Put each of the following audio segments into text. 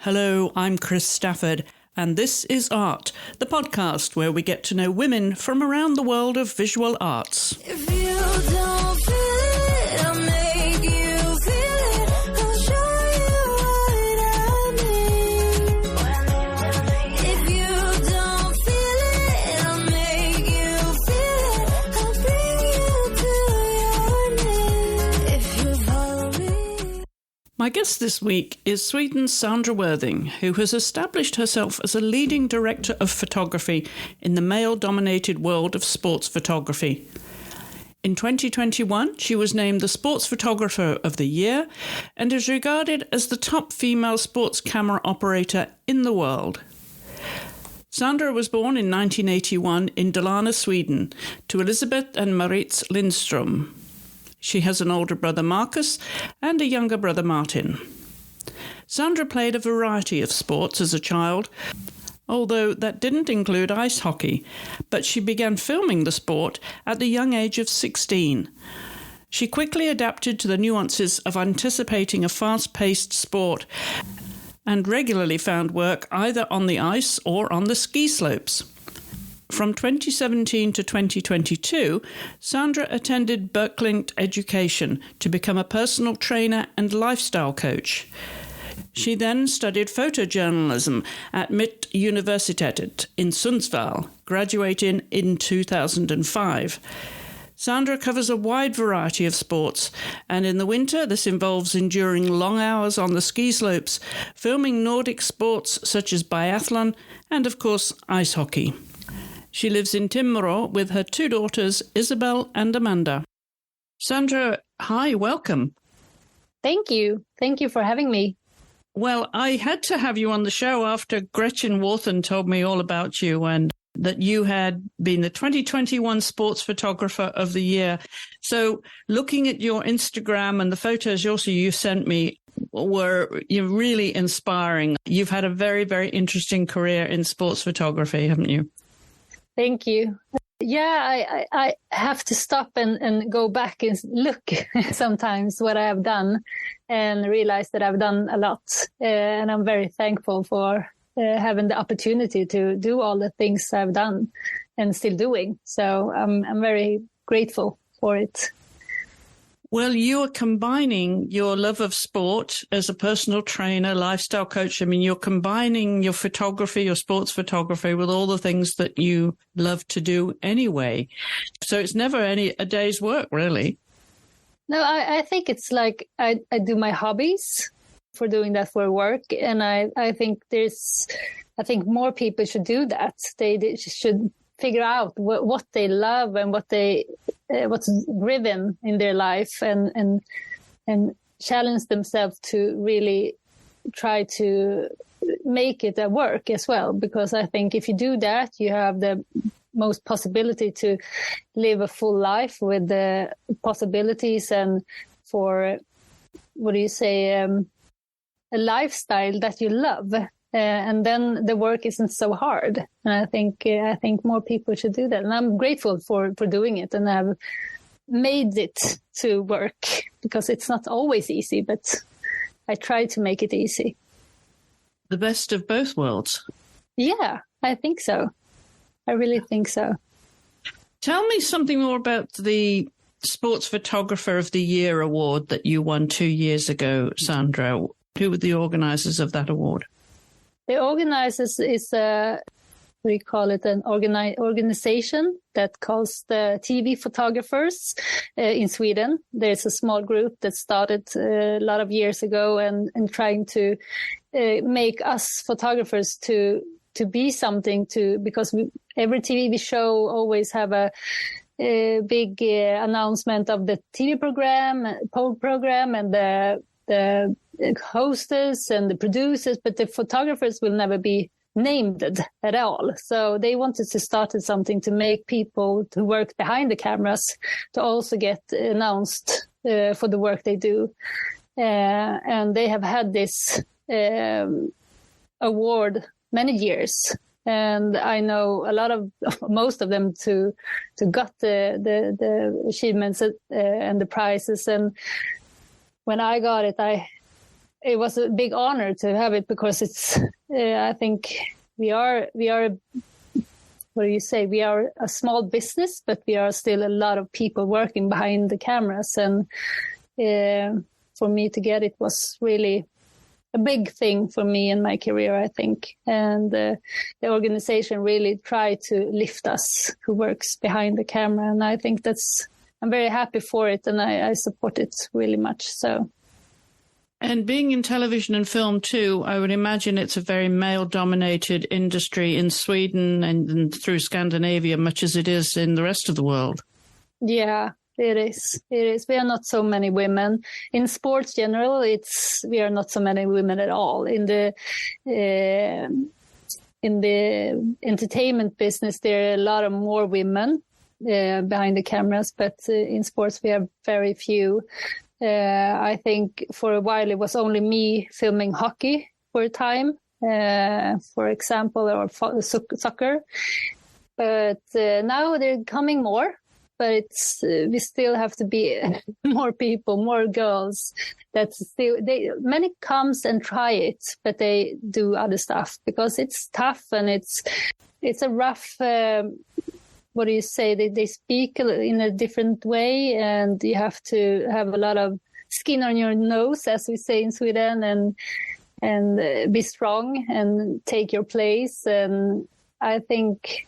Hello, I'm Chris Stafford, and this is Art, the podcast where we get to know women from around the world of visual arts. If you don't feel it, I'll make you feel it. I'll show you what I mean. If you don't feel it, I'll make you feel it. I'll bring you to your name. If you follow me. My guest this week is Sweden's Sandra Wording, who has established herself as a leading director of photography in the male-dominated world of sports photography. In 2021, she was named the Sports Photographer of the Year and is regarded as the top female sports camera operator in the world. Sandra was born in 1981 in Dalarna, Sweden, to Elisabeth and Maritz Lindström. She has an older brother, Marcus, and a younger brother, Martin. Sandra played a variety of sports as a child, although that didn't include ice hockey, but she began filming the sport at the young age of 16. She quickly adapted to the nuances of anticipating a fast-paced sport and regularly found work either on the ice or on the ski slopes. From 2017 to 2022, Sandra attended Berkeley Education to become a personal trainer and lifestyle coach. She then studied photojournalism at Mittuniversitetet in Sundsvall, graduating in 2005. Sandra covers a wide variety of sports, and in the winter this involves enduring long hours on the ski slopes, filming Nordic sports such as biathlon and, of course, ice hockey. She lives in Timrå with her two daughters, Isabel and Amanda. Sandra, hi, welcome. Thank you. Thank you for having me. Well, I had to have you on the show after Gretchen Warthen told me all about you and that you had been the 2021 Sports Photographer of the Year. So looking at your Instagram and the photos you sent me were really inspiring. You've had a very, very interesting career in sports photography, haven't you? Thank you. Yeah, I have to stop and go back and look sometimes what I have done and realize that I've done a lot. And I'm very thankful for having the opportunity to do all the things I've done and still doing. So I'm very grateful for it. Well, you are combining your love of sport as a personal trainer, lifestyle coach. I mean, you're combining your photography, your sports photography with all the things that you love to do anyway. So it's never a day's work, really. No, I think it's like I do my hobbies for doing that for work. And I think more people should do that. They should figure out what they love and what's driven in their life and challenge themselves to really try to make it a work as well. Because I think if you do that, you have the most possibility to live a full life with the possibilities and for, a lifestyle that you love. And then the work isn't so hard. And I think more people should do that. And I'm grateful for doing it. And I've made it to work because it's not always easy, but I try to make it easy. The best of both worlds. Yeah, I think so. I really think so. Tell me something more about the Sports Photographer of the Year award that you won 2 years ago, Sandra. Who were the organizers of that award? The organizers is an organization that calls the TV photographers in Sweden. There's a small group that started a lot of years ago and trying to make us photographers to be something because every TV show always have a big announcement of the TV program and the hostess and the producers, but the photographers will never be named at all. So they wanted to start something to make people who work behind the cameras to also get announced for the work they do. And they have had this award many years. And I know most of them to got the achievements and the prizes. And when I got it, it was a big honor to have it because it's, I think we are, what do you say? We are a small business, but we are still a lot of people working behind the cameras. And for me to get it was really a big thing for me in my career, I think. And the organization really tried to lift us who works behind the camera. And I think I'm very happy for it, and I support it really much. So. And being in television and film too, I would imagine it's a very male-dominated industry in Sweden and through Scandinavia, much as it is in the rest of the world. Yeah, it is. It is. We are not so many women in sports. General, we are not so many women at all. In the entertainment business, there are a lot of more women behind the cameras, but in sports we have very few. I think for a while it was only me filming hockey for a time, for example, or soccer. But now they're coming more. But we still have to be more people, more girls. Many comes and try it, but they do other stuff because it's tough and it's a rough. What do you say? They speak in a different way, and you have to have a lot of skin on your nose, as we say in Sweden, and be strong and take your place. And I think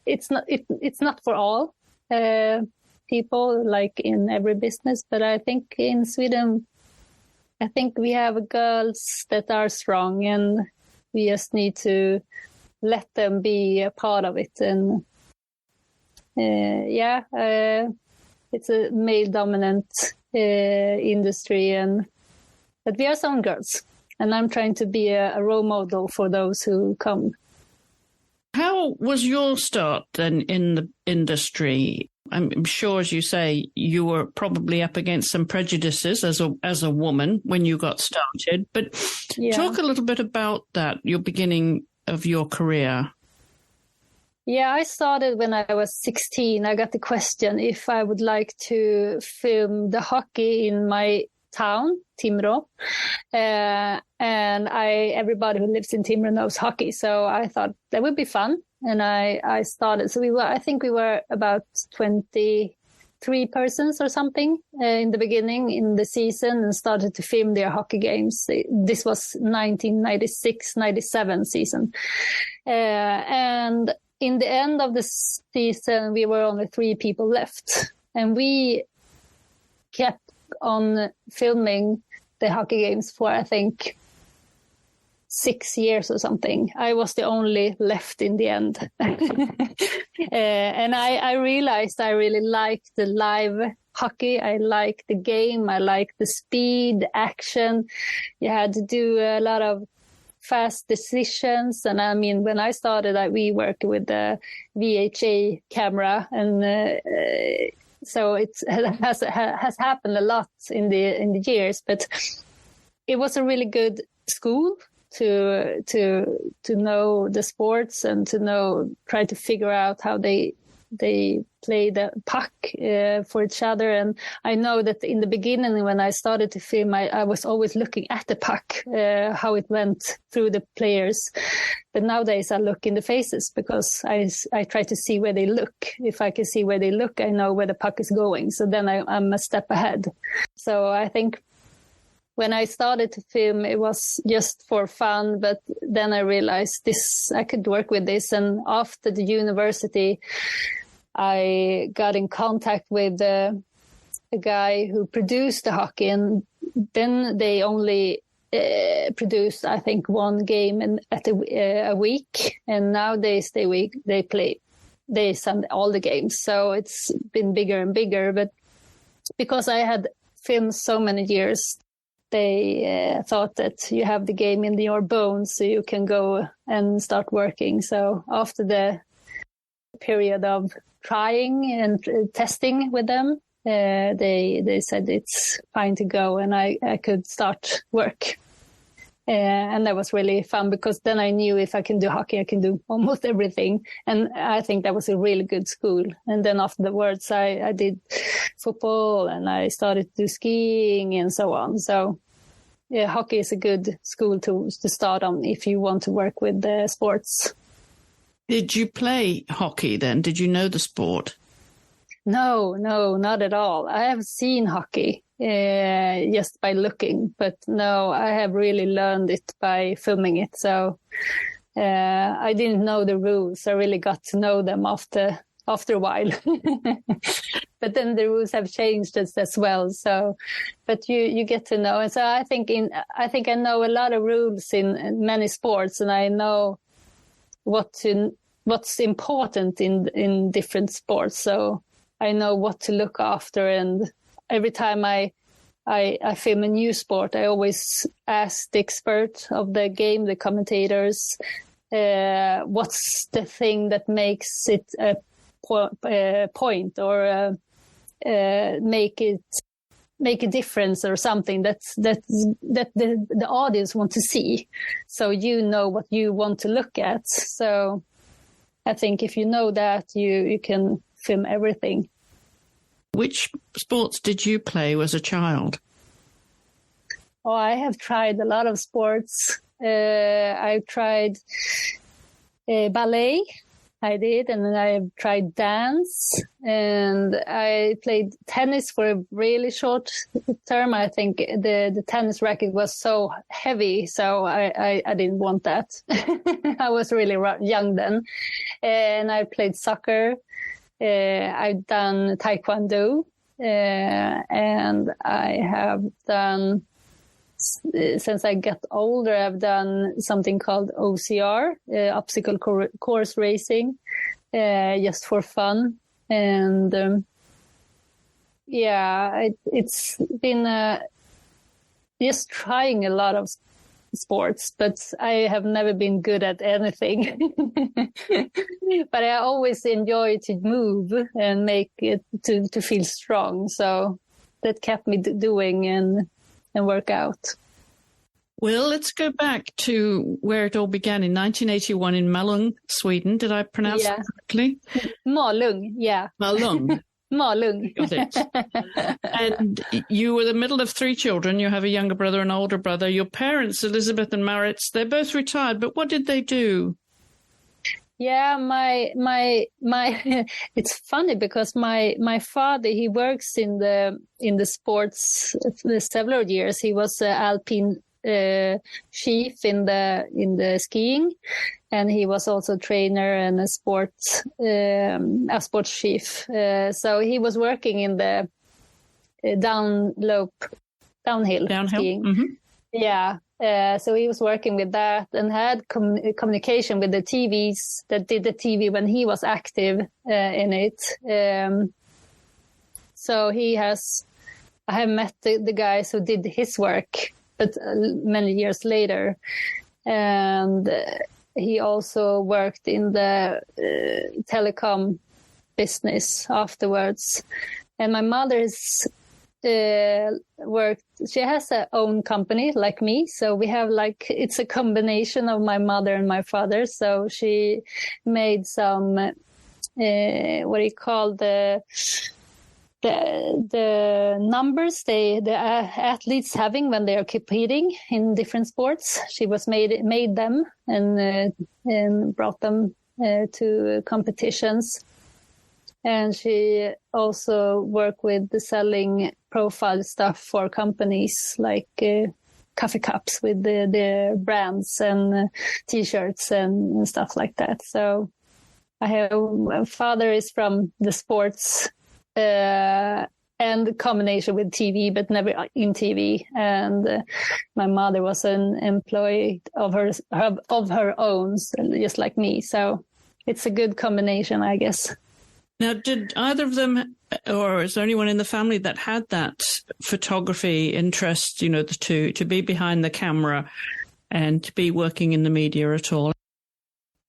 it's not for all people, like in every business, but I think in Sweden, I think we have girls that are strong, and we just need to let them be a part of it. And it's a male-dominant industry, but we are some girls, and I'm trying to be a role model for those who come. How was your start then in the industry? I'm sure, as you say, you were probably up against some prejudices as a woman when you got started, but talk a little bit about that, your beginning of your career. Yeah, I started when I was 16. I got the question if I would like to film the hockey in my town, Timrå. And everybody who lives in Timrå knows hockey. So I thought that would be fun. And I started. So I think we were about 23 persons or something in the beginning in the season, and started to film their hockey games. This was 1996-97 season. And in the end of the season, we were only 3 people left, and we kept on filming the hockey games for, I think, 6 years or something. I was the only left in the end. And I realized I really liked the live hockey. I liked the game. I liked the speed, action. You had to do a lot of fast decisions. And I mean, when I started, we worked with the VHA camera, and so it has happened a lot in the years. But it was a really good school to know the sports and to try to figure out how they play the puck for each other. And I know that in the beginning, when I started to film, I was always looking at the puck, how it went through the players. But nowadays I look in the faces, because I try to see where they look. If I can see where they look, I know where the puck is going. So then I'm a step ahead. So I think when I started to film, it was just for fun, but then I realized I could work with this. And after the university, I got in contact with a guy who produced the hockey, and then they only produced, I think, 1 game a week. And nowadays they send all the games. So it's been bigger and bigger. But because I had filmed so many years, they thought that you have the game in your bones, so you can go and start working. So after the period of trying and testing with them, they said it's fine to go, and I could start work. And that was really fun, because then I knew if I can do hockey, I can do almost everything. And I think that was a really good school. And then afterwards, I did football, and I started to do skiing and so on. So hockey is a good school to start on if you want to work with sports. Did you play hockey then? Did you know the sport? No, not at all. I have seen hockey just by looking, but no, I have really learned it by filming it. So I didn't know the rules. I really got to know them after a while. But then the rules have changed as well. So, but you get to know. And so I think I know a lot of rules in many sports, and I know what's important in different sports. So I know what to look after, and every time I film a new sport, I always ask the expert of the game, the commentators, what's the thing that makes it a point or make a difference or something that the audience want to see. So you know what you want to look at. So I think if you know that, you can film everything. Which sports did you play as a child? Oh, I have tried a lot of sports. I've tried ballet. I did, and then I tried dance, and I played tennis for a really short term. I think the tennis racket was so heavy, so I didn't want that. I was really young then, and I played soccer. I've done taekwondo, and I have done, since I got older, I've done something called OCR, obstacle course racing, just for fun. And it's been just trying a lot of sports, but I have never been good at anything. But I always enjoy to move and make it to feel strong. So that kept me doing and work out. Well, let's go back to where it all began in 1981 in Malung, Sweden. Did I pronounce that correctly? Malung, yeah. Malung. Malung. Got it. And you were the middle of three children. You have a younger brother and older brother. Your parents, Elizabeth and Maritz, they're both retired, but what did they do? Yeah, my it's funny because my father, he works in the sports for several years. He was alpine chief in the skiing, and he was also trainer and a sports chief. So he was working in the downhill skiing. Mm-hmm. Yeah. So he was working with that and had communication with the TVs that did the TV when he was active in it. So I have met the guys who did his work, but many years later. And he also worked in the telecom business afterwards. And my mother's worked, she has her own company like me, so we have it's a combination of my mother and my father. So she made some what do you call the numbers the athletes having when they are competing in different sports. She was made them and brought them to competitions. And she also worked with the selling profile stuff for companies like coffee cups with the brands and T-shirts and stuff like that. So my father is from the sports and the combination with TV, but never in TV. And my mother was an employee of her own, just like me. So it's a good combination, I guess. Now, did either of them, or is there anyone in the family that had that photography interest, to be behind the camera and to be working in the media at all?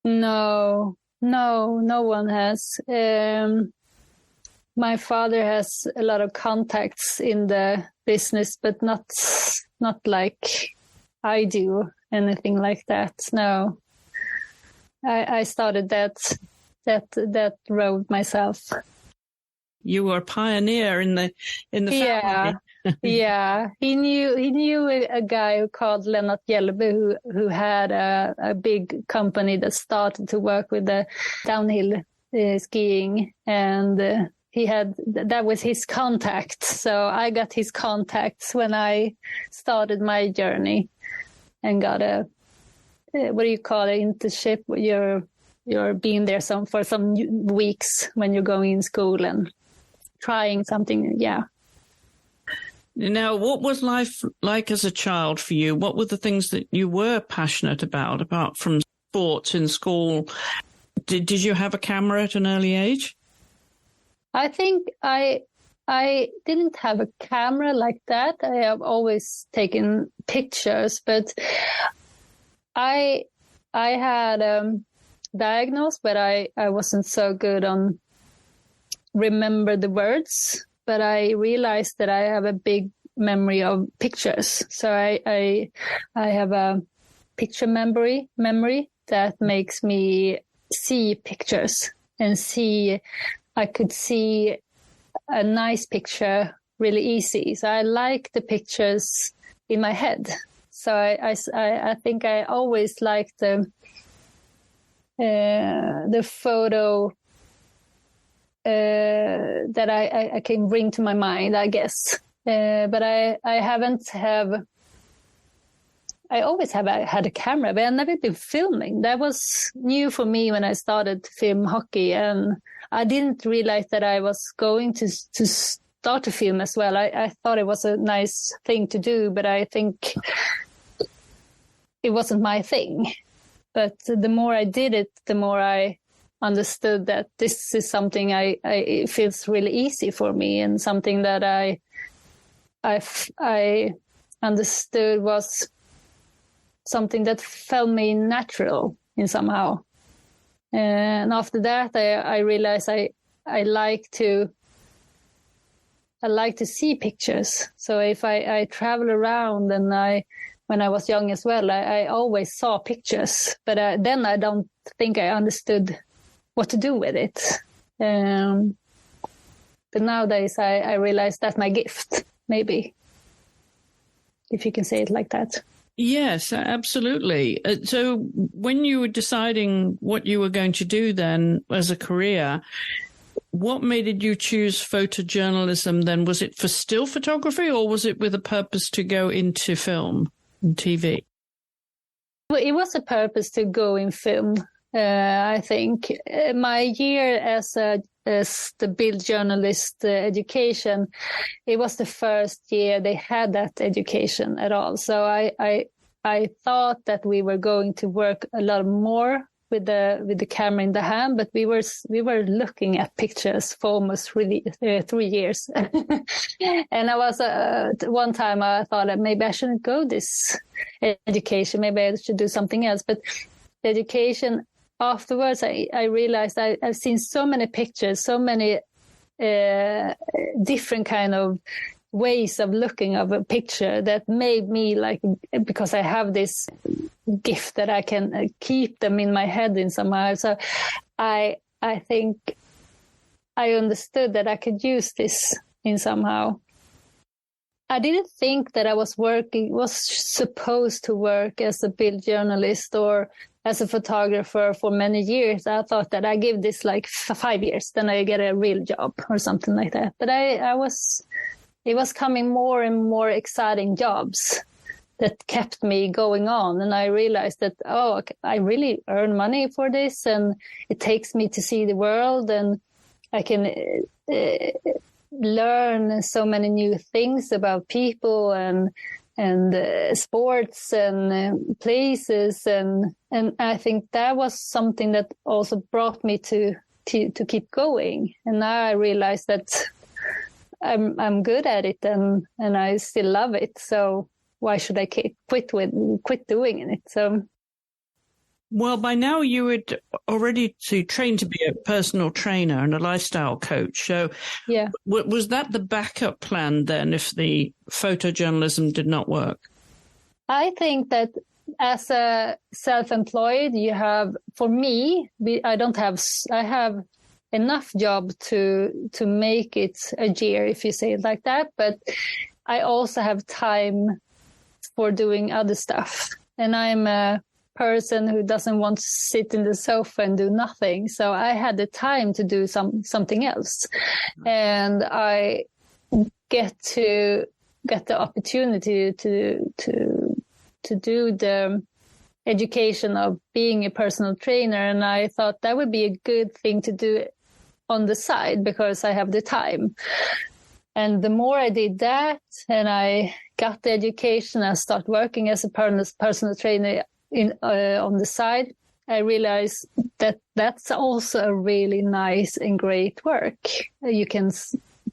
No one has. My father has a lot of contacts in the business, but not like I do, anything like that. No, I started that road myself. You were a pioneer in the family. Yeah, he knew a guy called Lennart Hjellby who had a big company that started to work with the downhill skiing, and that was his contact. So I got his contacts when I started my journey, and got a what do you call it, internship? You're being there for some weeks when you're going in school and trying something. Yeah. Now, what was life like as a child for you? What were the things that you were passionate about, apart from sports in school? Did you have a camera at an early age? I think I didn't have a camera like that. I have always taken pictures, but I had diagnosed, but I wasn't so good on remember the words. But I realized that I have a big memory of pictures. So I have a picture memory that makes me see pictures and I could see a nice picture really easy. So I like the pictures in my head. So I think I always liked the photo that I can bring to my mind, I guess. But I always have had a camera, but I've never been filming. That was new for me when I started to film hockey, and I didn't realize that I was going to start to film as well. I thought it was a nice thing to do, but I think it wasn't my thing. But the more I did it, the more I understood that this is something it feels really easy for me, and something that I understood was something that felt me natural in somehow. And after that, I realized I like to see pictures. So if I travel around, and when I was young as well, I always saw pictures, but then I don't think I understood what to do with it. But nowadays I realize that's my gift, maybe, if you can say it like that. Yes, absolutely. So when you were deciding what you were going to do then as a career, what made you choose photojournalism then? Was it for still photography, or was it with a purpose to go into film and TV? Well, it was a purpose to go in film. I think my year as the Bild journalist education, it was the first year they had that education at all. So I thought that we were going to work a lot more with the camera in the hand, but we were looking at pictures for almost really 3 years. And I was one time I thought that maybe I shouldn't go this education, maybe I should do something else. But the education afterwards, I realized I've seen so many pictures, so many different kind of ways of looking of a picture that made me like, because I have this gift that I can keep them in my head in somehow. So I think I understood that I could use this in somehow. I didn't think that I was supposed to work as a Bild journalist or as a photographer for many years. I thought that I give this like 5 years, then I get a real job or something like that. But it was coming more and more exciting jobs that kept me going on. And I realized that, I really earn money for this, and it takes me to see the world, and I can learn so many new things about people and sports and places. And I think that was something that also brought me to keep going. And now I realize that I'm good at it, and I still love it. So why should I quit doing it? So, well, by now you had already trained to be a personal trainer and a lifestyle coach. So, yeah, was that the backup plan then if the photojournalism did not work? I think that as a self-employed, you have, for me, I have enough job to make it a year, if you say it like that. But I also have time for doing other stuff. And I'm a person who doesn't want to sit in the sofa and do nothing. So I had the time to do something else. And I get the opportunity to do the education of being a personal trainer. And I thought that would be a good thing to do on the side because I have the time. And the more I did that and I got the education, I started working as a personal trainer on the side, I realized that that's also a really nice and great work. You can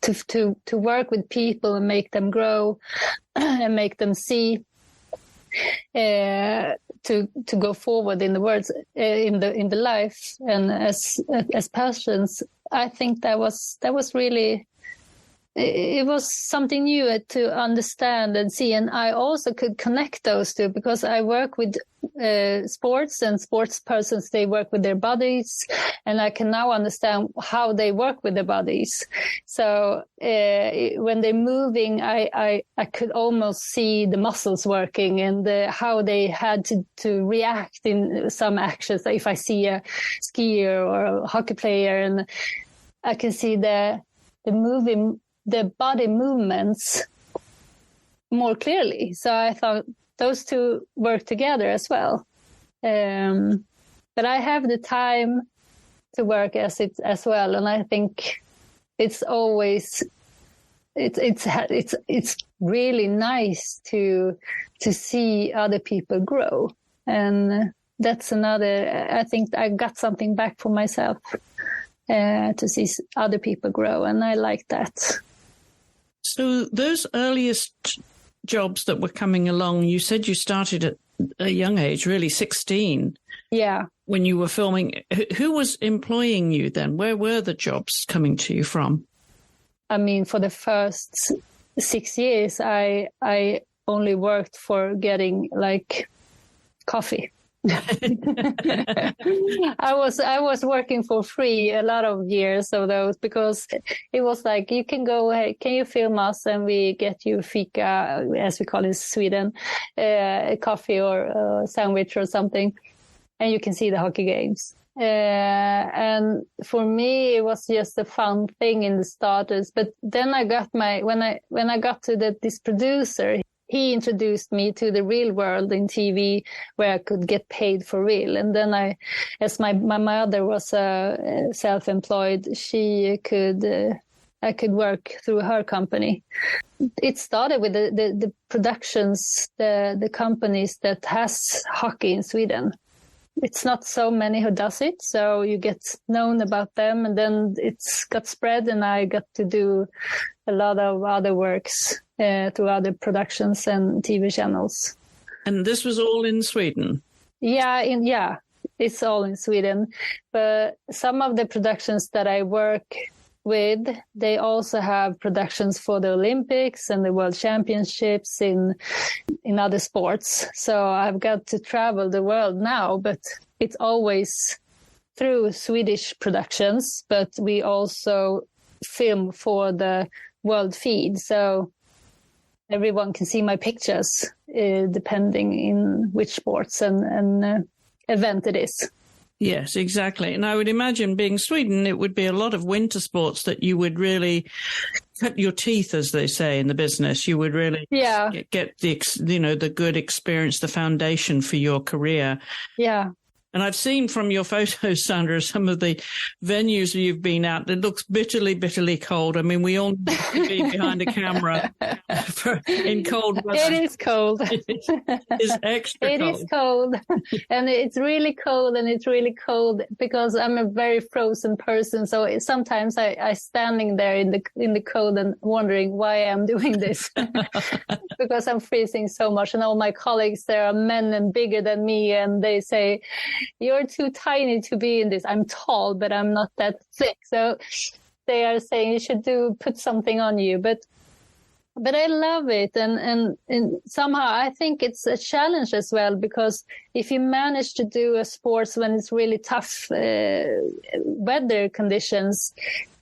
to work with people and make them grow and make them see to go forward in the words in the life and as persons. I think that was really. It was something new to understand and see. And I also could connect those two because I work with sports and sports persons. They work with their bodies and I can now understand how they work with their bodies. So when they're moving, I could almost see the muscles working and how they had to react in some actions. If I see a skier or a hockey player, and I can see the body movements more clearly. So I thought those two work together as well. But I have the time to work as well. And I think it's always, it's really nice to see other people grow. And that's another, I think I got something back for myself to see other people grow. And I like that. So those earliest jobs that were coming along, you said you started at a young age, really 16. Yeah. When you were filming, who was employing you then? Where were the jobs coming to you from? I mean, for the first 6 years, I only worked for getting like coffee. I was working for free a lot of years of those because it was like, you can go, hey, can you film us? And we get you fika, as we call it in Sweden, a coffee or a sandwich or something. And you can see the hockey games. And for me, it was just a fun thing in the starters. But then I got when I got to this producer, he introduced me to the real world in TV where I could get paid for real. And then as my mother was self-employed, I could work through her company. It started with the productions, the companies that has hockey in Sweden. It's not so many who does it, so you get known about them, and then it's got spread, and I got to do a lot of other works through other productions and TV channels. And this was all in Sweden? Yeah, it's all in Sweden. But some of the productions that I work with, they also have productions for the Olympics and the World Championships in other sports. So I've got to travel the world now, but it's always through Swedish productions, but we also film for the world feed. So everyone can see my pictures, depending in which sports and event it is. Yes, exactly. And I would imagine being Sweden, it would be a lot of winter sports that you would really cut your teeth, as they say in the business. You would really get the good experience, the foundation for your career. Yeah. And I've seen from your photos, Sandra, some of the venues you've been at. It looks bitterly, bitterly cold. I mean, we all need to be behind a camera in cold weather. It is cold. It's extra cold. It is cold. And it's really cold, and it's really cold because I'm a very frozen person. So sometimes I standing there in the cold and wondering why I'm doing this because I'm freezing so much. And all my colleagues, there are men and bigger than me, and they say, "You're too tiny to be in this." I'm tall, but I'm not that thick. So they are saying you should put something on you. But I love it. And somehow I think it's a challenge as well, because if you manage to do a sports when it's really tough weather conditions,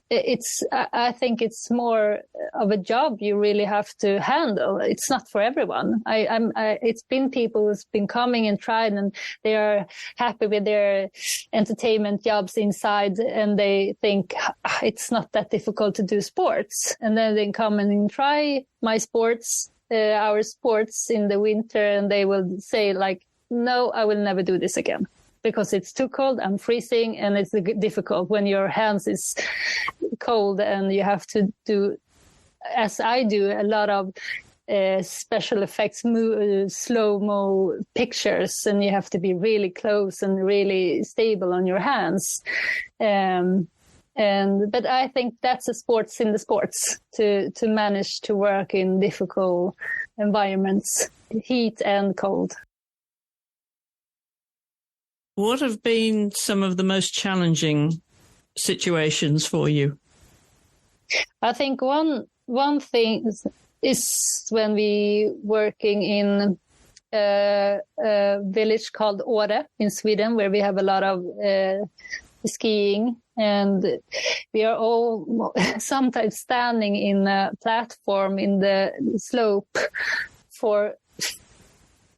I think it's more of a job you really have to handle. It's not for everyone. It's been people who's been coming and tried, and they are happy with their entertainment jobs inside, and they think it's not that difficult to do sports. And then they come and try my sports, our sports in the winter, and they will say like, no, I will never do this again. Because it's too cold, I'm freezing, and it's difficult when your hands is cold and you have to do, as I do, a lot of special effects, slow-mo pictures, and you have to be really close and really stable on your hands. But I think that's a sports in the sports, to manage to work in difficult environments, heat and cold. What have been some of the most challenging situations for you? I think one thing is when we working in a village called Åre in Sweden, where we have a lot of skiing, and we are all sometimes standing in a platform in the slope for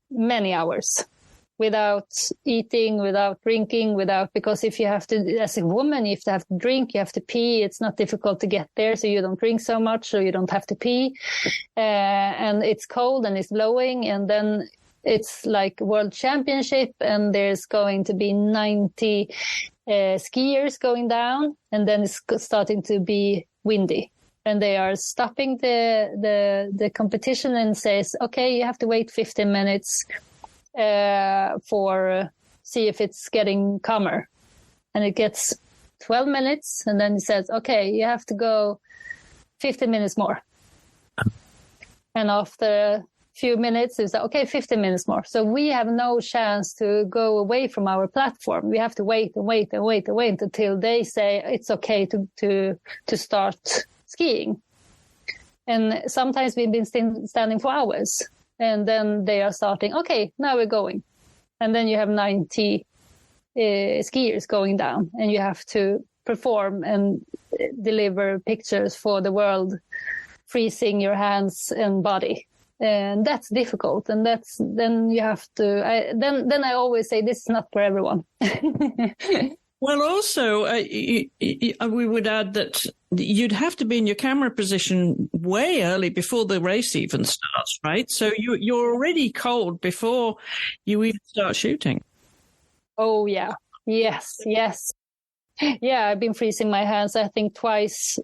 many hours. Without eating, without drinking, because if you have to, as a woman, you have to drink, you have to pee. It's not difficult to get there, so you don't drink so much, so you don't have to pee. And it's cold and it's blowing, and then it's like World Championship, and there's going to be 90 skiers going down, and then it's starting to be windy. And they are stopping the competition and says, okay, you have to wait 15 minutes. For see if it's getting calmer, and it gets 12 minutes, and then it says, okay, you have to go 15 minutes more. And after a few minutes, it's okay, 15 minutes more. So we have no chance to go away from our platform. We have to wait until they say it's okay to start skiing. And sometimes we've been standing for hours. And then they are starting, okay, now we're going. And then you have 90 skiers going down, and you have to perform and deliver pictures for the world, freezing your hands and body. And that's difficult. And then you have to, then I always say, this is not for everyone. Well, also, we would add that you'd have to be in your camera position way early before the race even starts, right? So you're already cold before you even start shooting. Oh, yeah. Yes. Yeah, I've been freezing my hands, I think, twice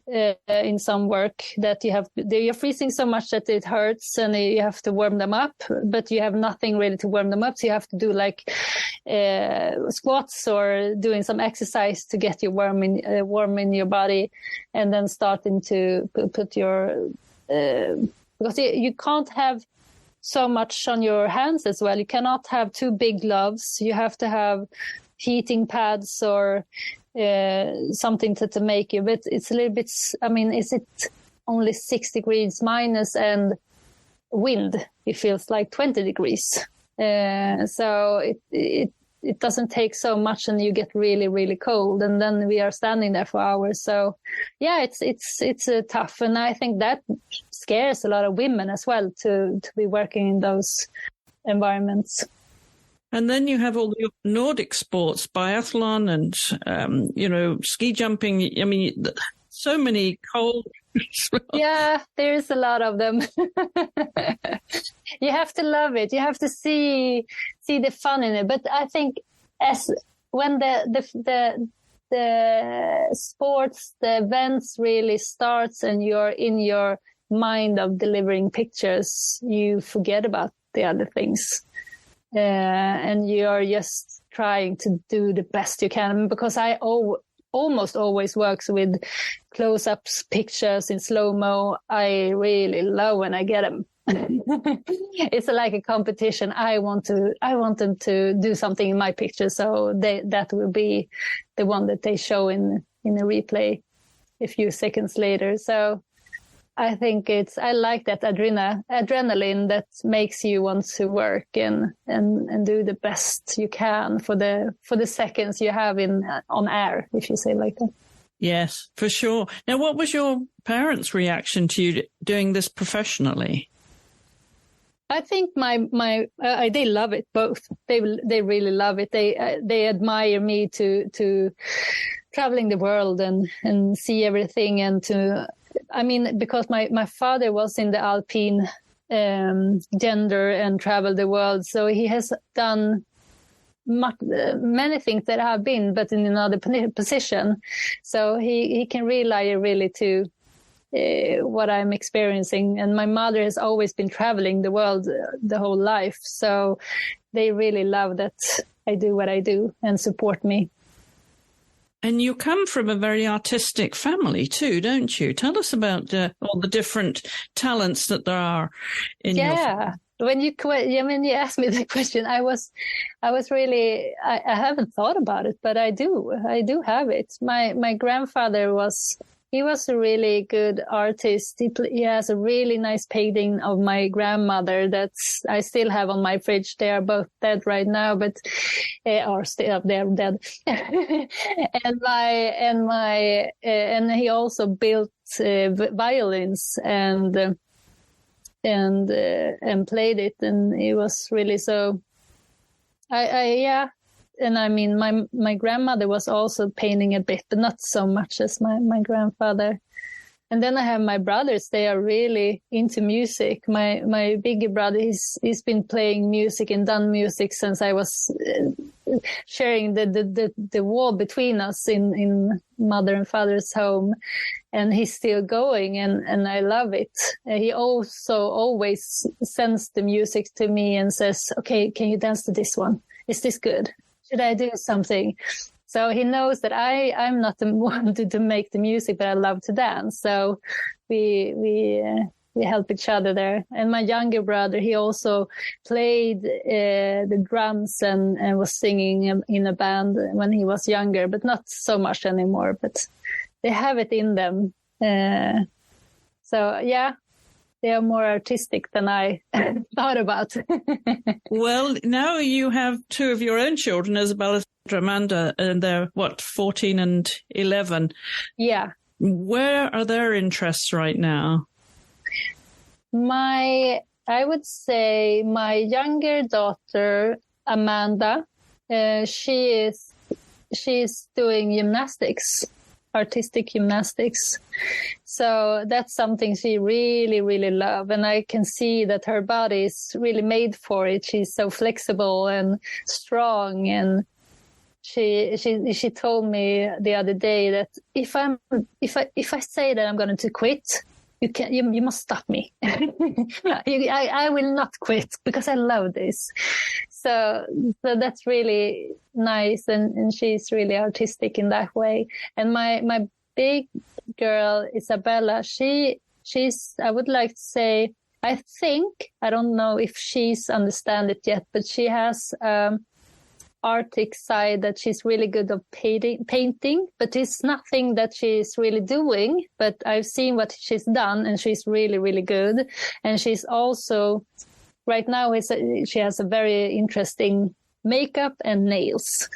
in some work, that you're freezing so much that it hurts, and you have to warm them up, but you have nothing really to warm them up. So you have to do like squats or doing some exercise to get you warm in your body, and then starting to put your, because you can't have so much on your hands as well. You cannot have too big gloves. You have to have heating pads or something to make you, but it's a little bit, I mean, is it only 6 degrees minus and wind? It feels like 20 degrees. So it doesn't take so much, and you get really, really cold, and then we are standing there for hours. So yeah, it's tough. And I think that scares a lot of women as well to be working in those environments. And then you have all the Nordic sports, biathlon and, ski jumping. I mean, so many cold. Yeah, there's a lot of them. You have to love it. You have to see the fun in it. But I think when the sports, the events really starts, and you're in your mind of delivering pictures, you forget about the other things. And you're just trying to do the best you can, because I almost always works with close-ups, pictures in slow-mo. I really love when I get them. It's like a competition. I want them to do something in my picture, so that will be the one that they show in a replay a few seconds later. So I think I like that adrenaline that makes you want to work and do the best you can for the seconds you have on air, if you say like that. Yes, for sure. Now, what was your parents' reaction to you doing this professionally? I think they love it both. They really love it. They admire me to traveling the world and see everything, and because my father was in the Alpine gender and traveled the world, so he has done many things that have been, but in another position. So he can rely really to what I'm experiencing. And my mother has always been traveling the world the whole life. So they really love that I do what I do and support me. And you come from a very artistic family too, don't you? Tell us about all the different talents that there are in your family. When you asked me that question, I was really, I haven't thought about it, but I do have it. My grandfather was a really good artist. He has a really nice painting of my grandmother that I still have on my fridge. They are both dead right now, but are still they're dead. and he also built violins and played it, and it was really so. And I mean, my grandmother was also painting a bit, but not so much as my grandfather. And then I have my brothers. They are really into music. My bigger brother, he's been playing music and done music since I was sharing the wall between us in mother and father's home. And he's still going, and I love it. He also always sends the music to me and says, "Okay, can you dance to this one? Is this good? Should I do something?" So he knows that I'm not the one to make the music, but I love to dance. So we help each other there. And my younger brother, he also played the drums and was singing in a band when he was younger, but not so much anymore. But they have it in them. So yeah. They are more artistic than I thought about. Well, now you have two of your own children, Isabella and Amanda, and they're, 14 and 11? Yeah. Where are their interests right now? I would say my younger daughter, Amanda, she's doing gymnastics. Artistic gymnastics. So that's something she really, really loves. And I can see that her body is really made for it. She's so flexible and strong. And she told me the other day that if I say that I'm going to quit, you must stop me. I will not quit because I love this. So that's really nice, and she's really artistic in that way. And my big girl Isabella, she's I would like to say, I think, I don't know if she's understand it yet, but she has artistic side that she's really good at painting, but it's nothing that she's really doing. But I've seen what she's done, and she's really, really good. And she's also right now she has a very interesting makeup and nails.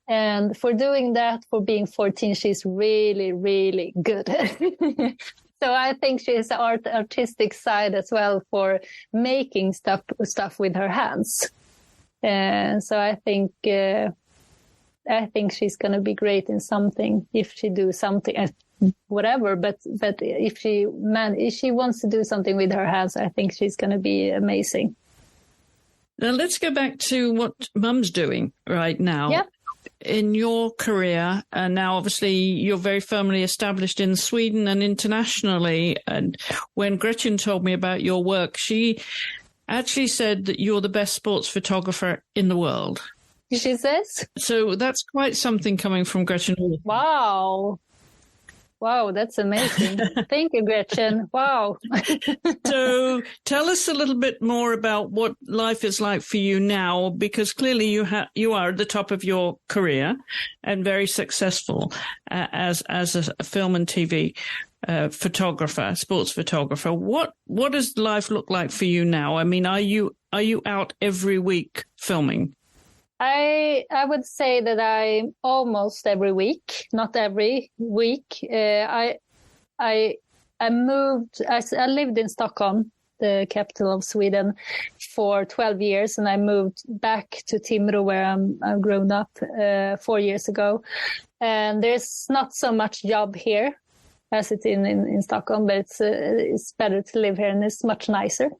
And for doing that, for being 14, she's really, really good. So I think she has an artistic side as well for making stuff with her hands. So I think she's going to be great in something if she do something, whatever. But if she wants to do something with her hands, I think she's going to be amazing. Now let's go back to what Mum's doing right now. Yep. In your career, and now obviously you're very firmly established in Sweden and internationally. And when Gretchen told me about your work, she actually said that you're the best sports photographer in the world. She says? So that's quite something coming from Gretchen. Wow, that's amazing. Thank you, Gretchen. Wow. So tell us a little bit more about what life is like for you now, because clearly you are at the top of your career and very successful as a film and TV photographer, sports photographer. What does life look like for you now? I mean, are you out every week filming? I would say that I almost every week, not every week. I moved. I lived in Stockholm, the capital of Sweden, for 12 years, and I moved back to Timrå, where I've grown up, 4 years ago. And there's not so much job here as it in Stockholm, but it's better to live here, and it's much nicer.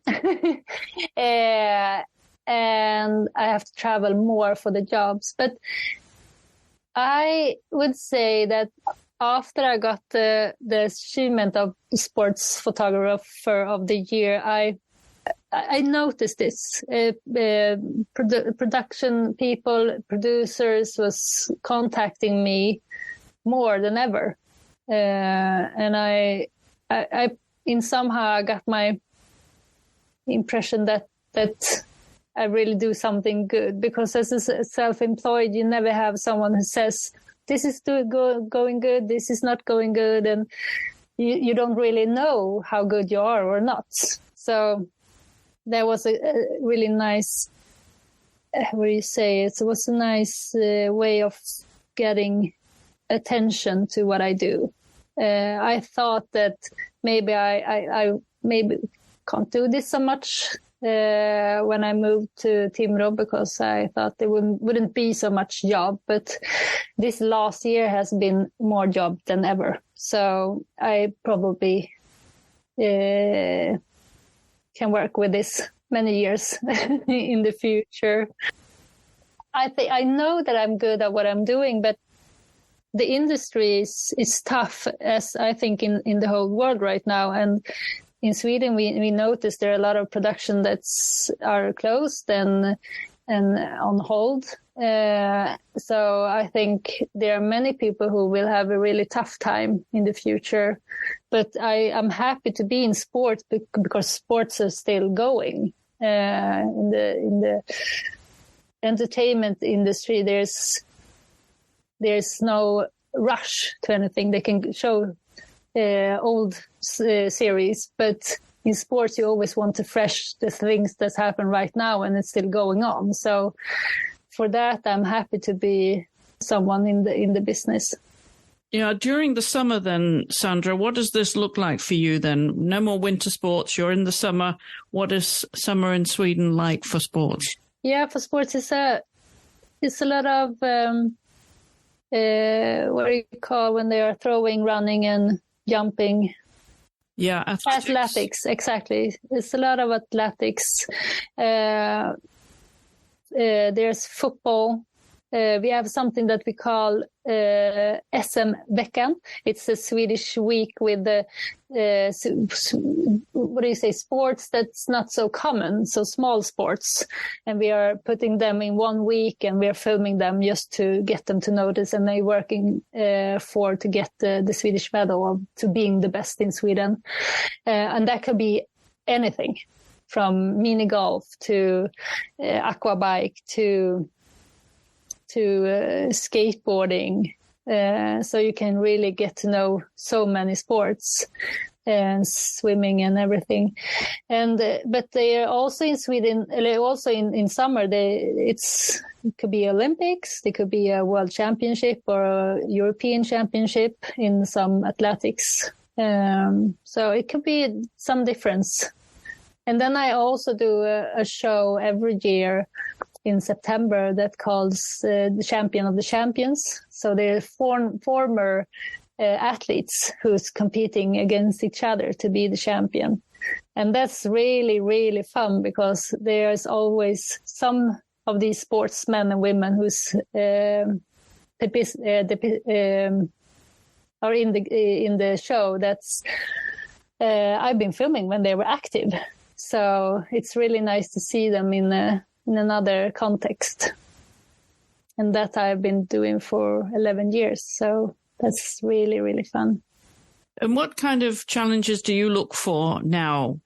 And I have to travel more for the jobs. But I would say that after I got the achievement of sports photographer of the year, I noticed this. Production people, producers was contacting me more than ever. And I in somehow I got my impression that I really do something good, because as a self-employed, you never have someone who says, this is going good, this is not going good, and you don't really know how good you are or not. So there was a really nice, what do you say, it was a nice way of getting attention to what I do. I thought that maybe I maybe can't do this so much when I moved to Timrå, because I thought there wouldn't be so much job. But this last year has been more job than ever. So I probably can work with this many years in the future. I know that I'm good at what I'm doing, but the industry is tough, as I think in the whole world right now. And in Sweden, we notice there are a lot of production are closed and on hold. So I think there are many people who will have a really tough time in the future. But I'm happy to be in sports because sports are still going. In the entertainment industry, there's no rush to anything. They can show old series, but in sports you always want to fresh the things that happen right now, and it's still going on. So for that, I'm happy to be someone in the business. Yeah, during the summer then, Sandra, what does this look like for you then? No more winter sports, you're in the summer. What is summer in Sweden like for sports? Yeah, for sports it's a lot of what do you call when they are throwing, running and jumping? Yeah, athletics, exactly. It's a lot of athletics. There's football. We have something that we call SM-veckan. It's a Swedish week with the sports that's not so common, so small sports. And we are putting them in 1 week, and we are filming them just to get them to notice. And they're working to get the Swedish medal to being the best in Sweden. And that could be anything from mini golf to aqua bike to skateboarding. So you can really get to know so many sports and swimming and everything. And but they are also in Sweden, also in summer, it could be Olympics, it could be a world championship or a European championship in some athletics. So it could be some difference. And then I also do a show every year in September that calls the Champion of the Champions. So they're former athletes who's competing against each other to be the champion. And that's really, really fun, because there's always some of these sportsmen and women who's are in the show that's I've been filming when they were active. So it's really nice to see them in another context. And that I've been doing for 11 years. So that's really, really fun. And what kind of challenges do you look for now?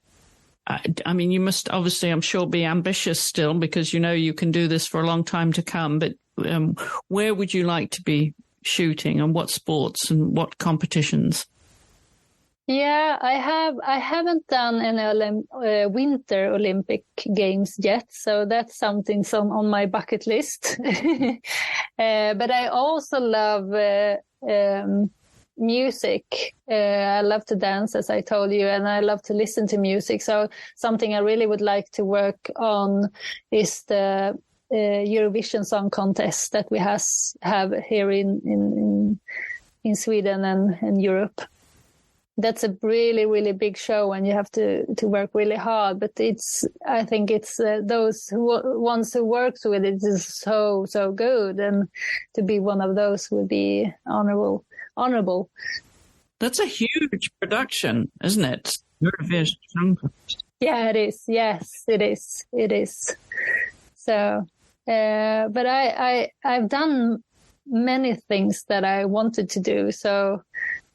I mean, you must obviously, I'm sure, be ambitious still, because you know you can do this for a long time to come. But where would you like to be shooting, and what sports and what competitions? Yeah, I haven't done any Winter Olympic Games yet, so that's something on my bucket list. But I also love music. I love to dance, as I told you, and I love to listen to music. So something I really would like to work on is the Eurovision Song Contest that we have here in Sweden and Europe. That's a really, really big show, and you have to work really hard. But I think it's those ones who works with it is so good, and to be one of those would be honorable. That's a huge production, isn't it? Eurovision Song Contest. Yeah, it is. Yes, it is. It is. So, but I've done many things that I wanted to do. So.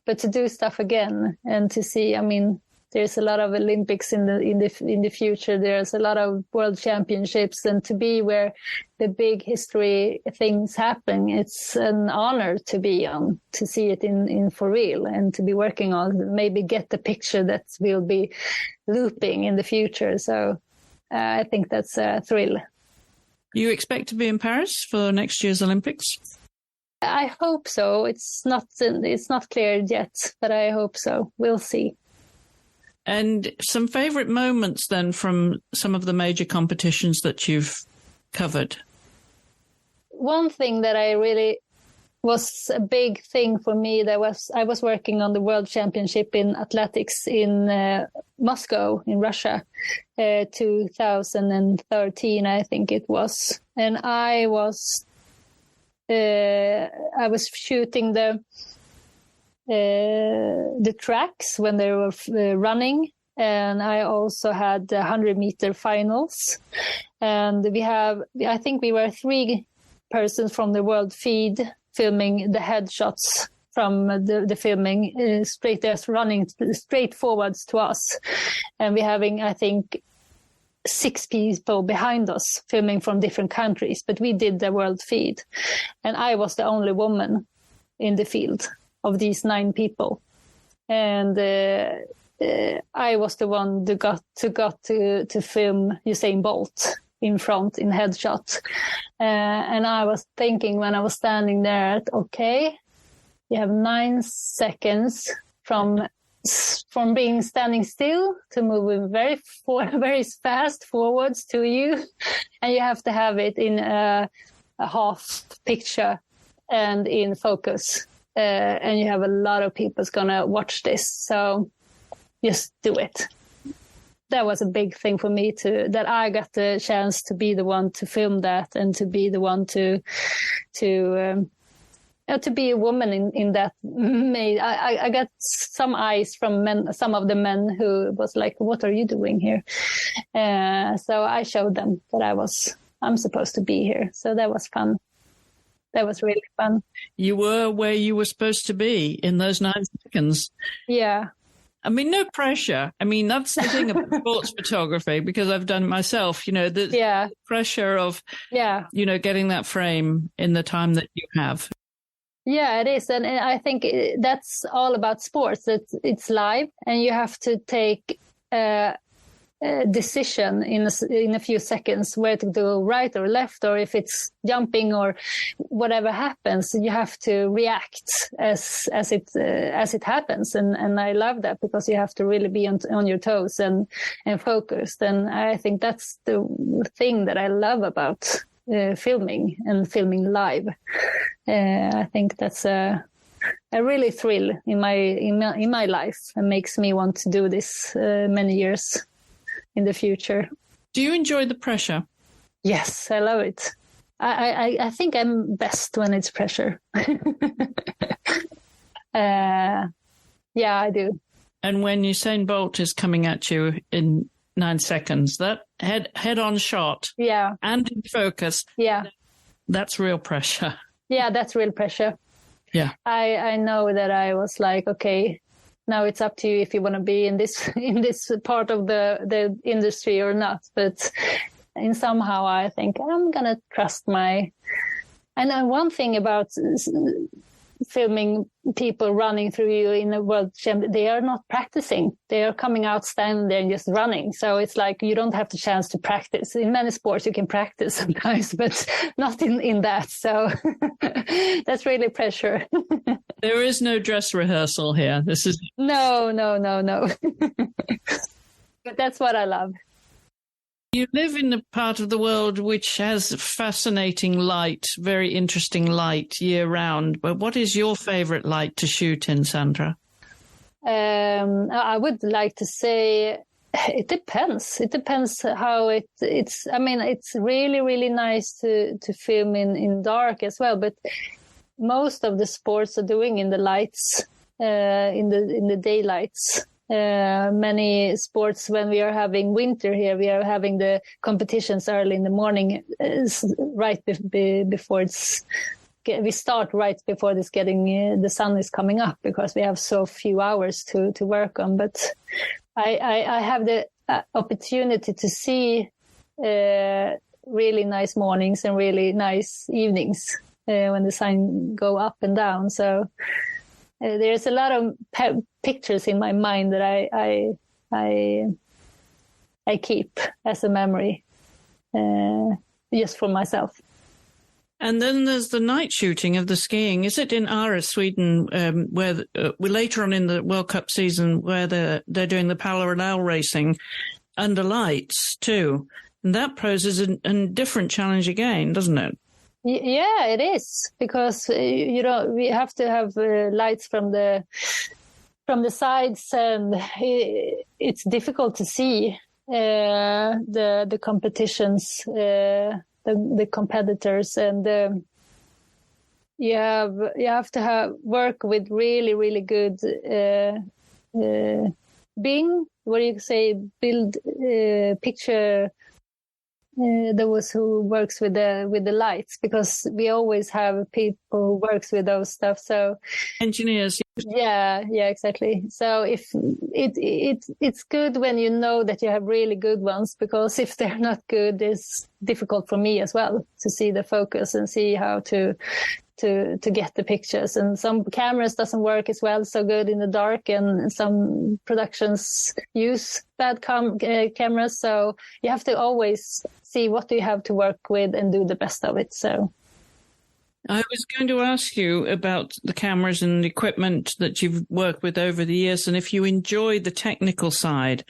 But to do stuff again and to see, I mean, there's a lot of Olympics in the future. There's a lot of world championships, and to be where the big history things happen, it's an honor to be on, to see it in for real, and to be working on, maybe get the picture that will be looping in the future. So I think that's a thrill. You expect to be in Paris for next year's Olympics? I hope so. It's not clear yet, but I hope so. We'll see. And some favorite moments then from some of the major competitions that you've covered? One thing that I really was a big thing for me, I was working on the World Championship in athletics in Moscow in Russia, 2013, I think it was. And I was shooting the tracks when they were running, and I also had the 100-meter finals. And I think we were 3 persons from the world feed filming the headshots from the filming, running straight forwards to us. And we're having, I think, 6 people behind us filming from different countries, but we did the world feed. And I was the only woman in the field of these 9 people. And I was the one who got to film Usain Bolt in front in headshot. And I was thinking when I was standing there, okay, you have 9 seconds from being standing still to moving very fast forwards to you, and you have to have it in a half picture and in focus, and you have a lot of people's gonna watch this, so just do it. That was a big thing for me that I got the chance to be the one to film that, and to be the one to be a woman in that. I got some eyes from some of the men who was like, "What are you doing here?" So I showed them that I'm supposed to be here. So that was fun. That was really fun. You were where you were supposed to be in those 9 seconds. Yeah. I mean, no pressure. I mean, that's the thing about sports photography, because I've done it myself, the pressure of, getting that frame in the time that you have. Yeah, it is. And I think that's all about sports. It's live, and you have to take a decision in a few seconds where to go, right or left, or if it's jumping or whatever happens, you have to react as it happens. And I love that, because you have to really be on your toes and focused. And I think that's the thing that I love about filming and filming live. I think that's a really thrill in my life, and makes me want to do this many years in the future. Do you enjoy the pressure? Yes, I love it. I think I'm best when it's pressure. Yeah, I do. And when Usain Bolt is coming at you in 9 seconds, that head-on shot, and in focus, that's real pressure. Yeah, that's real pressure. Yeah, I know that I was like, okay, now it's up to you if you want to be in this part of the industry or not. But in somehow I think I'm gonna trust my. And one thing about filming people running through you in a world champion, they are not practicing. They are coming out, standing there and just running. So it's like you don't have the chance to practice. In many sports you can practice sometimes, but not in that. So that's really pressure. There is no dress rehearsal here. This is No. But that's what I love. You live in a part of the world which has fascinating light, very interesting light year round. But what is your favorite light to shoot in, Sandra? I would like to say it depends. It depends how it's. I mean, it's really, really nice to film in dark as well. But most of the sports are doing in the lights, in the daylights. Many sports, when we are having winter here, we are having the competitions early in the morning, right before we start right before it's getting the sun is coming up, because we have so few hours to work on. But I have the opportunity to see really nice mornings and really nice evenings when the sun go up and down. So there's a lot of pictures in my mind that I keep as a memory, just for myself. And then there's the night shooting of the skiing. Is it in Åre, Sweden, where later on in the World Cup season, where they're doing the parallel racing under lights too? And that poses a different challenge again, doesn't it? Yeah, it is, because we have to have lights from the sides, and it's difficult to see the competitions, the competitors, and you have to work with really, really good build picture. Those who works with the lights, because we always have people who works with those stuff. So engineers. Yeah, exactly. So if it's good when you know that you have really good ones, because if they're not good, it's difficult for me as well to see the focus and see how to get the pictures. And some cameras doesn't work as well so good in the dark, and some productions use bad cameras. So you have to always see what do you have to work with and do the best of it. So I was going to ask you about the cameras and equipment that you've worked with over the years, and if you enjoy the technical side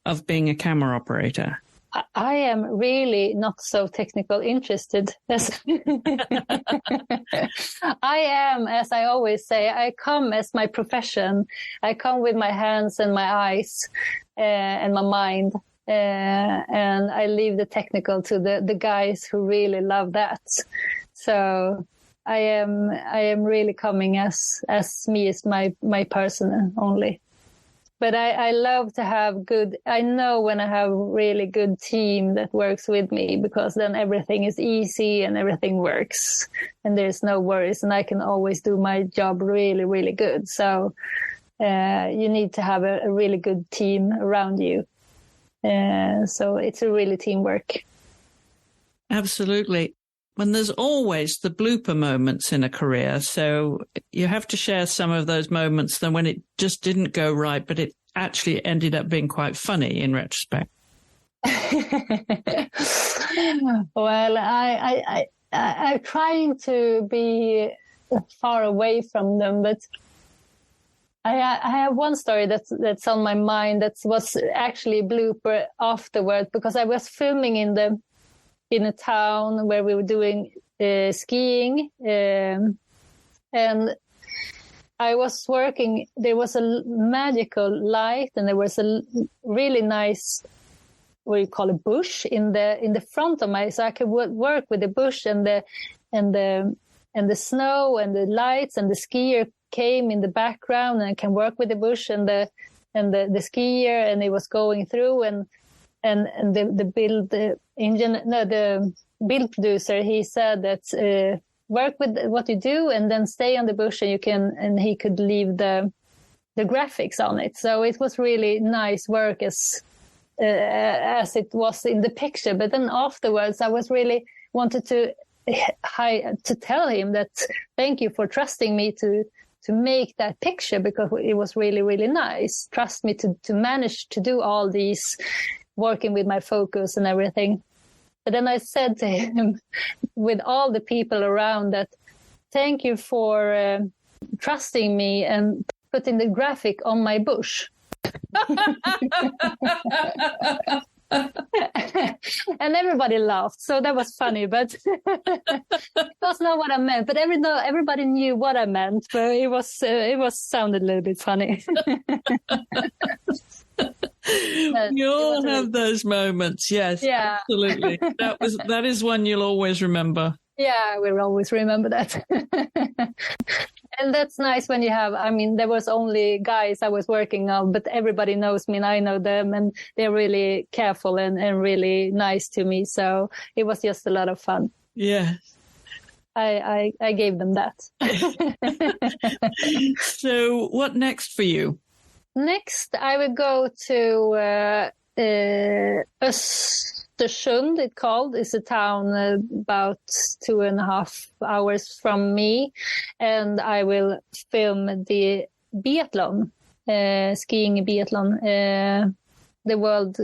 of being a camera operator. I am really not so technical interested. I am, as I always say, I come as my profession. I come with my hands and my eyes and my mind. And I leave the technical to the guys who really love that. So I am really coming as me, as my person only. But I love to have I know when I have a really good team that works with me, because then everything is easy and everything works and there's no worries, and I can always do my job really, really good. So you need to have a really good team around you. So it's a really teamwork. Absolutely. And there's always the blooper moments in a career. So you have to share some of those moments then when it just didn't go right, but it actually ended up being quite funny in retrospect. Well, I'm trying to be far away from them, but I have one story that's on my mind that was actually a blooper afterward, because I was filming in a town where we were doing skiing, and I was working. There was a magical light, and there was a really nice, what do you call it, bush in the front of so I could work with the bush and the snow and the lights, and the skier came in the background, and I can work with the bush and the skier, and it was going through, and the build producer, he said that work with what you do and then stay on the bush, and he could leave the graphics on it. So it was really nice work as it was in the picture. But then afterwards, I was really wanted to to tell him that thank you for trusting me to make that picture, because it was really, really nice. Trust me to manage to do all these, working with my focus and everything. But then I said to him, with all the people around, that thank you for trusting me and putting the graphic on my bush. And everybody laughed, so that was funny, but it was not what I meant. But everybody knew what I meant, but it was sounded a little bit funny. You all have those moments, yes. Yeah, Absolutely. That is one you'll always remember. yeah, we'll always remember that. And that's nice when you have, I mean, there was only guys I was working on, but everybody knows me and I know them, and they're really careful and really nice to me. So it was just a lot of fun. Yeah. I gave them that. So what next for you? Next, I will go to Östersund, it's called. It's a town about 2.5 hours from me. And I will film the biathlon, skiing biathlon, the World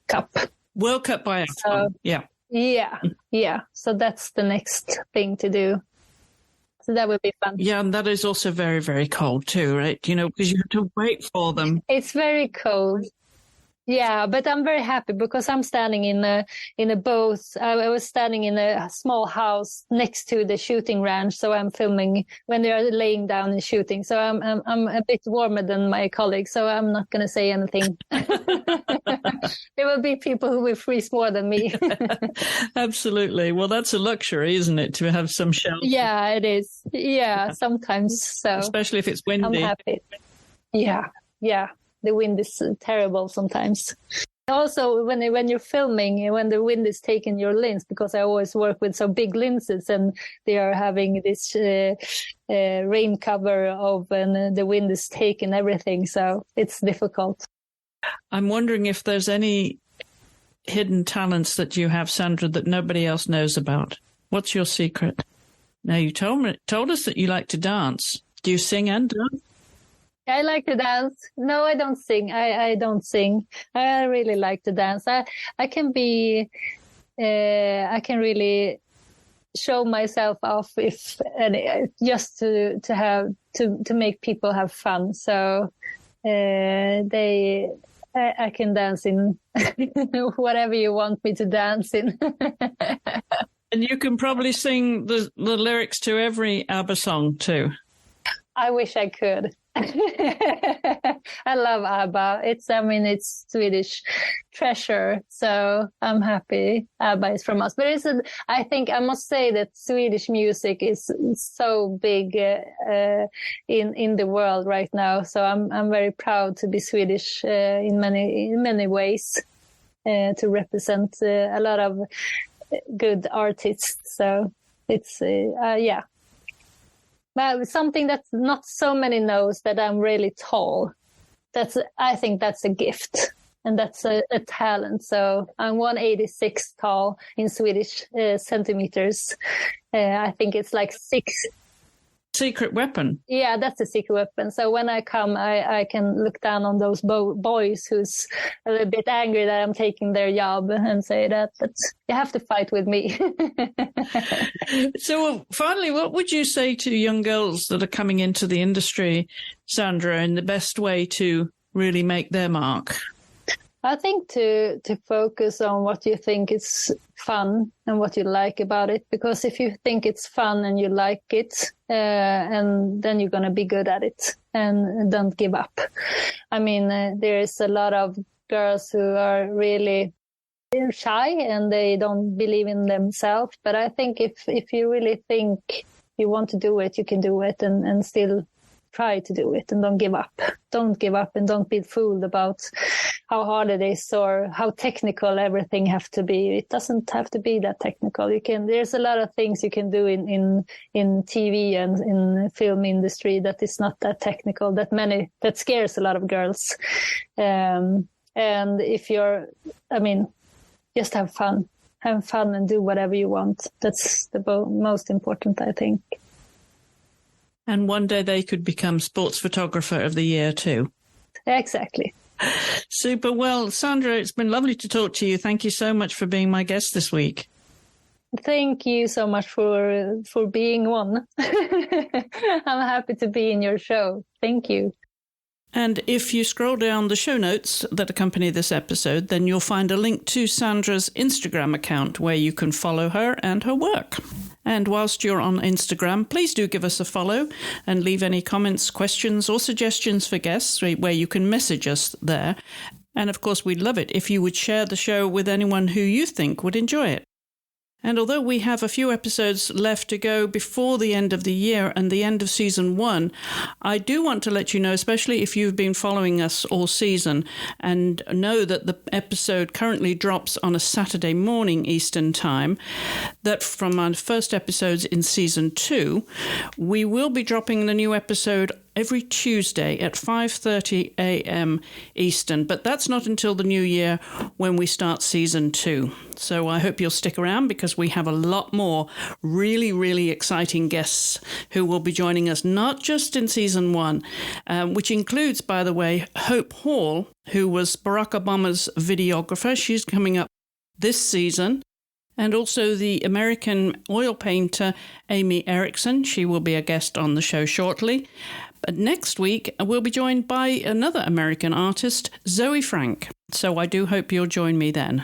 Cup. World Cup biathlon, So, yeah. Yeah. So that's the next thing to do. So that would be fun. Yeah, and that is also very, very cold too, right? You know, because you have to wait for them. It's very cold. Yeah, but I'm very happy because I'm standing in a boat. I was standing in a small house next to the shooting range, so I'm filming when they are laying down and shooting. So I'm a bit warmer than my colleagues, so I'm not going to say anything. There will be people who will freeze more than me. Absolutely. Well, that's a luxury, isn't it, to have some shelter? Yeah, it is. Yeah, sometimes so. Especially if it's windy. I'm happy. Yeah. The wind is terrible sometimes. Also, when you're filming, when the wind is taking your lens, because I always work with so big lenses and they are having this rain cover of, and the wind is taking everything. So it's difficult. I'm wondering if there's any hidden talents that you have, Sandra, that nobody else knows about. What's your secret? Now, you told us that you like to dance. Do you sing and dance? I like to dance. No, I don't sing. I don't sing. I really like to dance. I can be, I can really show myself off just to make people have fun. So, I can dance in whatever you want me to dance in. And you can probably sing the lyrics to every ABBA song too. I wish I could. I love ABBA. It's Swedish treasure. So I'm happy ABBA is from us. But I think I must say that Swedish music is so big in the world right now. So I'm very proud to be Swedish in many ways, to represent a lot of good artists. So it's yeah. But something that not so many knows, that I'm really tall. I think that's a gift, and that's a talent. So I'm 186 tall in Swedish centimeters. I think it's like 6. Secret weapon. Yeah, that's a secret weapon. So when I come, I can look down on those boys who's a little bit angry that I'm taking their job, and say that you have to fight with me. So finally, what would you say to young girls that are coming into the industry, Sandra, in the best way to really make their mark? I think to focus on what you think is fun and what you like about it, because if you think it's fun and you like it, and then you're going to be good at it, and don't give up. I mean, there is a lot of girls who are really shy and they don't believe in themselves. But I think if you really think you want to do it, you can do it, and still try to do it, and don't give up. Don't give up, and don't be fooled about how hard it is or how technical everything have to be. It doesn't have to be that technical. There's a lot of things you can do in TV and in film industry that is not that technical, that scares a lot of girls. And if just have fun. have fun and do whatever you want. That's the most important, I think. And one day they could become Sports Photographer of the Year too. Exactly. Super. Well, Sandra, it's been lovely to talk to you. Thank you so much for being my guest this week. Thank you so much for being one. I'm happy to be in your show. Thank you. And if you scroll down the show notes that accompany this episode, then you'll find a link to Sandra's Instagram account where you can follow her and her work. And whilst you're on Instagram, please do give us a follow and leave any comments, questions or suggestions for guests where you can message us there. And of course, we'd love it if you would share the show with anyone who you think would enjoy it. And although we have a few episodes left to go before the end of the year and the end of season 1, I do want to let you know, especially if you've been following us all season and know that the episode currently drops on a Saturday morning Eastern time, that from our first episodes in season 2, we will be dropping the new episode every Tuesday at 5:30 a.m. Eastern. But that's not until the new year when we start season 2. So I hope you'll stick around because we have a lot more really, really exciting guests who will be joining us, not just in season 1, which includes, by the way, Hope Hall, who was Barack Obama's videographer. She's coming up this season. And also the American oil painter Amy Erickson. She will be a guest on the show shortly. But next week, we'll be joined by another American artist, Zoe Frank. So I do hope you'll join me then.